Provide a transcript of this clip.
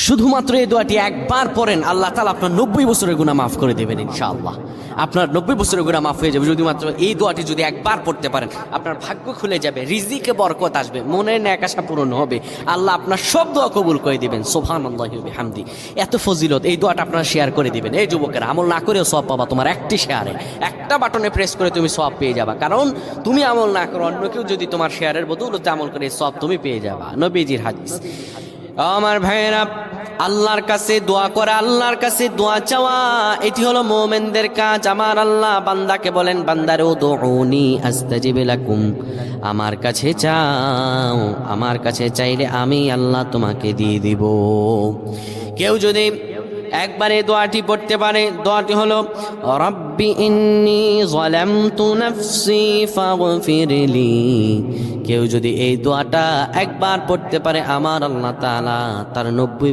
শুধুমাত্র এই দোয়াটি একবার পড়েন, আল্লাহ তাআলা আপনার 90 বছরের গুনাহ মাফ করে দেবেন ইনশাআল্লাহ। আপনার 90 বছরের গুনাহ মাফ হয়ে যাবে যদি মাত্র এই দোয়াটি যদি একবার পড়তে পারেন। আপনার ভাগ্য খুলে যাবে, রিজিকে বরকত আসবে, মনের ন্যাক আশা পূরণ হবে, আল্লাহ আপনার সব দোয়া কবুল করে দিবেন। সুবহানাল্লাহি ওয়া বিহামদি। এত ফজিলত, এই দোয়াটা আপনারা শেয়ার করে দিবেন। এই যুবকেরা, আমল না করেও সওয়াব পাবা। তোমার একটি শেয়ারে, একটা বাটনে প্রেস করে তুমি সওয়াব পেয়ে যাবা। কারণ তুমি আমল না করো, অন্য কেউ যদি তোমার শেয়ারের বদৌলতে আমল করে, সওয়াব তুমি পেয়ে যাবা। নবীজির হাদিস। আমার ভাইয়েরা, আল্লাহর কাছে দোয়া করা, আল্লাহর কাছে দোয়া চাওয়া, এটি হলো মুমিনদের কাজ। আমার আল্লাহ বান্দাকে বলেন, বান্দারে উদউনি আস্তাজিব লাকুম, আমার কাছে চাও, আমার কাছে চাইলে আমি আল্লাহ তোমাকে দিয়ে দিব। কেউ যদি একবারে দোয়াটি পড়তে পারে, দোয়াটি হলো রব্বি ইন্নী যালামতু নাফসি ফাগফিরলি। কেউ যদি এই দোয়াটা একবার পড়তে পারে, আমার আল্লাহ তাআলা তার 90